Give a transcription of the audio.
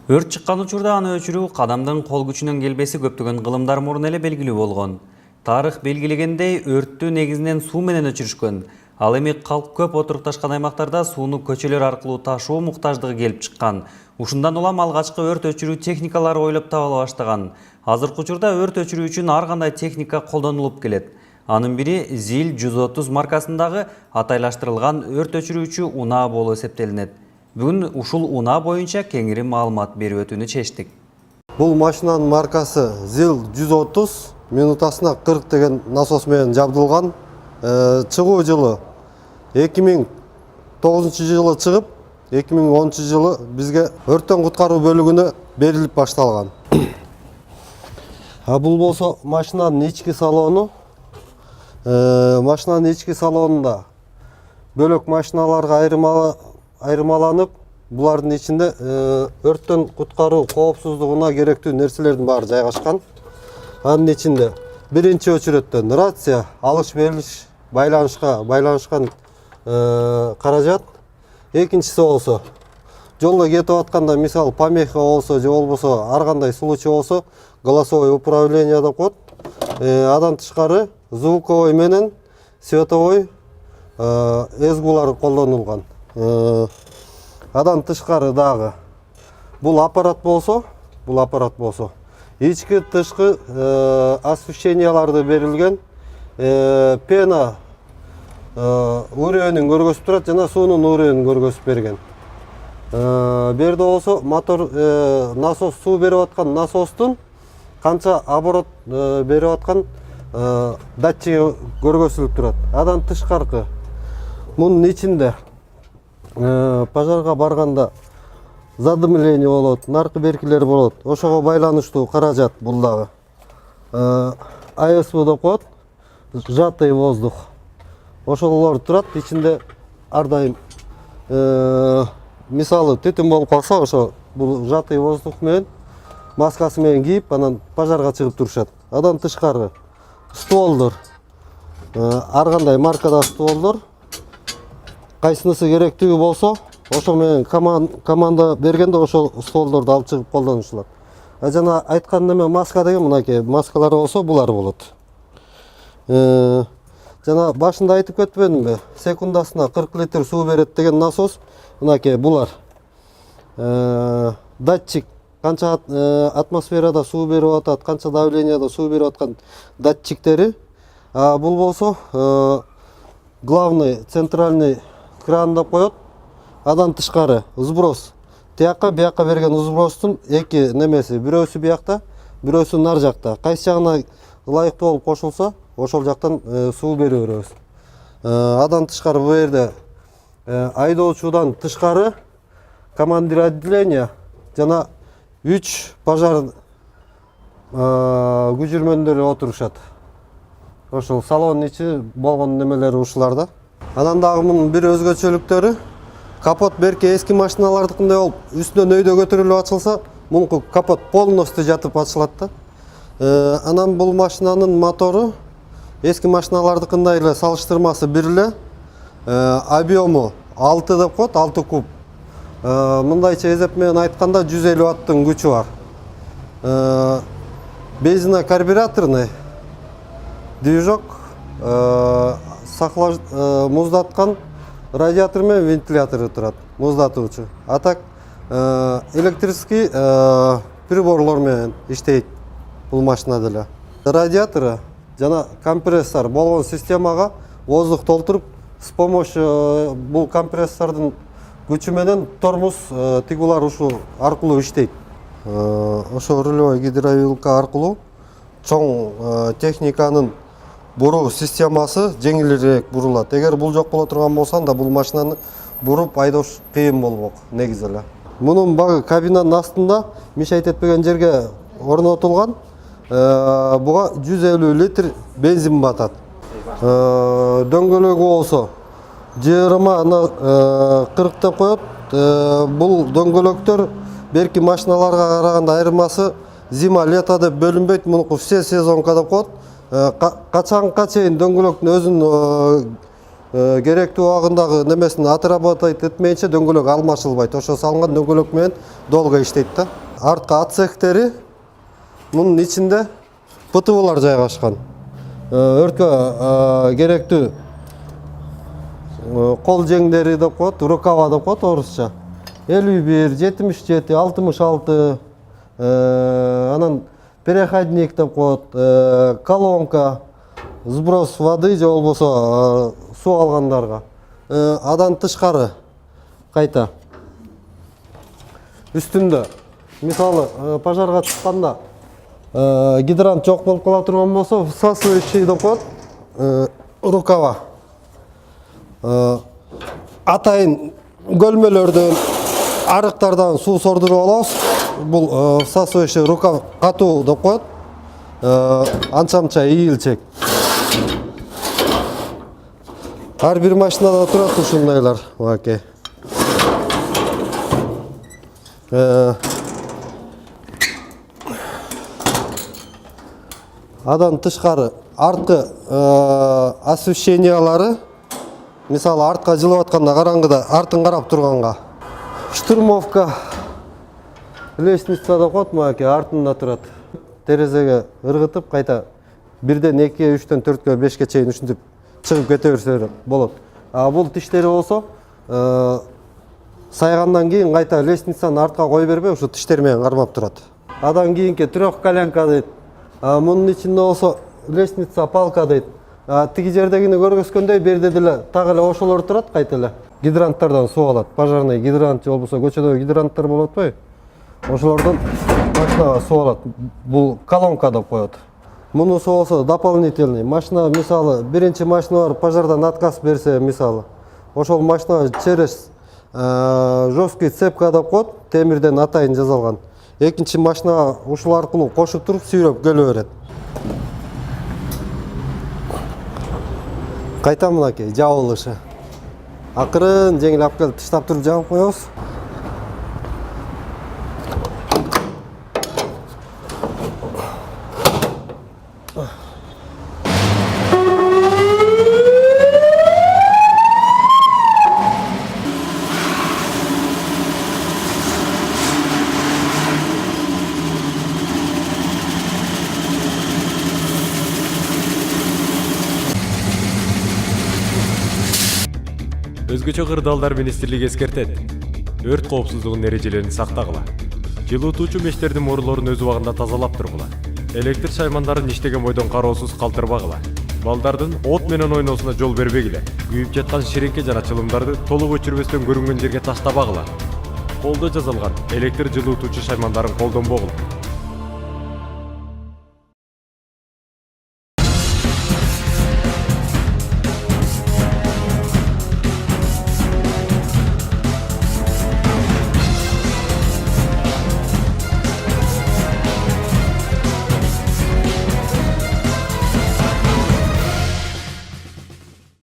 Өрт чыккан учурда аны өчүрүү кадамдын кол күчүнөн келбеси көптөгөн кылымдар мурун эле белгилүү болгон. Тарых белгилегендей, өрттү негизинен суу менен өчүрүшкөн. Ал эми калк көп отурукташкан аймактарда сууну көчөлөр аркылуу ташуу муктаждыгы келип чыккан. Ушундан улам алгачкы өрт өчүрүү техникалары ойлоп табыла баштаган. Азыркы учурда өрт өчүрүү үчүн ар кандай техника колдонулуп келет. Анын бири ZIL 130 маркасындагы атайлаштырылган өрт өчүрүүчү унаа болуп эсептелинет. Бүгүн ушул унаа боюнча кеңири маалымат берип өтүүнү чечтик. Бұл машинанын маркасы ZIL 130, минутасына 40 деген насос менен жабдылган. Чыгуу жылы 2009 жылы чыгып, 2010 жылы бизге өрттөн куткаруу бөлүгүнө берилип башталган. Бул болсо машинанын ички салону. Машинанын ички салонунда бөлөк машиналарга айырмаланып, булардын ичинде өрттөн куткаруу коопсуздугуна керектүү нерселердин баары жайгашкан. Анын ичинде биринчи өчүрөттөн рация, алыш берилиш байланышкан каражат. Экинчиси болсо жолдо кетип атканда, мисалы помеха болсо же болбосо ар кандай случай болсо голосовой управление деп коет. Адан тышкары звуковой менен световой эзгулар колдонулган. Адан тышкары дагы бул аппарат болсо, ички тышкы освещенияларды берилген, пена уровенин көргөзүп турат жана суунун уровенин көргөзүп берген. Берде болсо мотор насос, суу берип аткан насостун канча оборот берип аткан датчиги көргөзүлүп турат. Адан тышкаркы мунун ичинде пожарга барганда задымление болот, наркы беркилер болот. Ошого байланыштуу каражат бул дагы. АСВ деп коет, сжатый воздух. Ошолор турат, ичинде ар дайым мисалы түтүн болуп калса, ошо бул сжатый воздух менен маскасы менен кийип, анан пожарга чыгып турушат. Адан тышкары стволдор, ар кандай маркада стволдор, кайсынысы керектүү болсо, ошо менен команда бергенде ошол стволдорду алып чыгып колдонушулат. Жана айткан неме маска деген мынакей маскалар болсо булар болот. Жана башында айтып кетпедимби, секундасына 40 литр суу берет деген насос, мынакей булар. Датчик канча атмосферада суу берип атат, канча давленияда суу берип аткан датчиктери. Бул болсо главный центральный кран деп коет. Адан тышкары сброс. Тияққа бияққа берген сбростун эки немеси, бирөөсү биякта, бирөөсү нар жакта. Кайсы жагына ылайыктуу болуп кошулса, ошол жактан суу бере беребиз. Адан тышкары бу жерде айдоочудан тышкары командир отделения жана 3 пожар күжүрмөндөрү отурушат. Ошол салонун ичи болгон немелери ушуларда. Анан дагы мунун бир өзгөчөлүктөрү, капот берки эски машиналардыкындай болуп, үстүнөн өйдө көтөрүлүп ачылса, мунку капот полностью жатып ачылат да. Анан бул машинанын мотору эски машиналардыкындай эле салыштырмасы бир эле, объему 6 деп коет, 6 куб. Мындайча эзеп менен айтканда 150 ваттын күчү бар. Бензинокарбюраторный движок, муздаткан радиатор менен вентилятору турат, муздатуучу. А так электрический приборлор менен иштейт бул машина деле. Радиатору жана компрессор болгон системага воздух толтуруп, с помощью бул компрессордун күчү менен тормоз тигулар ушул аркылуу иштейт. Ошо рулевой гидровилка аркылуу чоң техниканын буруу системасы жеңилирээк бурулат. Эгер бул жок боло турган болса, анда бул машинаны буруп айдош кыйын болмок негизи эле. Мунун багы кабинанын астында мишайт этпеген жерге орнотулган. Буга 150 литр бензин батат. Дөңгөлөгү болсо 20-40 деп коет. Бул дөңгөлөктөр берки машиналарга караганда айырмасы зима-лето деп бөлүнбөйт. Мунуку все сезонка деп коет. Качанга чейин дөңгөлөктүн өзүнүн керектүү убагындагы немесин отработать этмейинче дөңгөлөк алмашылбайт. Ошо салынган дөңгөлөк менен долго иштейт да. Артка отсектери, мунун ичинде ПТУлар жайгашкан. Өрткө керектүү кол жеңдери деп коет, рукава деп коет орусча. 51, 77, 66, анан переходник деп коет, колонка, сброс воды же болбосо суу алгандарга. Адан тышкары кайта үстүндө мисалы пожарга чыкканда гидрант жок болуп кала турган болсо, всасывающий деп коет, рукава. Атайын көлмөлөрдөн, арыктардан суу сордуруп алабыз. Бул всасывающий рукав катуу деп коет. Анча-мынча ийилчек. Ар бир машинада турат ушундайлар, маке. Адан тышкары арткы освещениялары, мисалы артка жылып атканда караңгыда артын карап турганга. Штурмовка лестница деп коет, маке, артында турат. Терезеге ыргытып кайта 1ден 2, 3ден 4кө, 5ке чейин ушинтип чыгып кете берсе болот. Бул тиштери болсо сайгандан кийин кайта лестницаны артка кой бербей, ушу тиштер менен кармап турат. Адан кийинки трёхколенка дейт. Мунун ичинде болсо лестница палка дейт. Тиги жердегини көргөзгөндөй берде деле так эле ошолор турат, кайта эле гидранттардан суу алат. Пожарный гидрант же болбосо көчөдөгү гидранттар болот атпайбы? Ошолордон машинага суу алат. Бул колонка деп коет. Мунусу болсо дополнительный. Машина, мисалы, биринчи машина бар, пожардан отказ берсе, мисалы, ошол машина через жесткий цепка деп коет, темирден атайын жасалган. Экинчи машинага ушул аркылуу кошуп туруп сүйрөп келе берет. Кайта мынакей жабылышы. Акырын жеңил алып келип тыштап туруп жабып коебуз. Өзгөчө кырдаалдар министрлиги эскертет. Өрт коопсуздугунун эрежелерин сактагыла. Жылытуучу мештердин мурлорун өз убагында тазалап тургула. Электр шаймандарын иштеген бойдон кароосуз калтырбагыла. Балдардын от менен ойноосуна жол бербегиле. Күйүп жаткан ширеңке жана чылымдарды толук өчүрбөстөн көрүнгөн жерге таштабагыла. Колдо жазылган электр жылытуучу шаймандарын колдонбогула.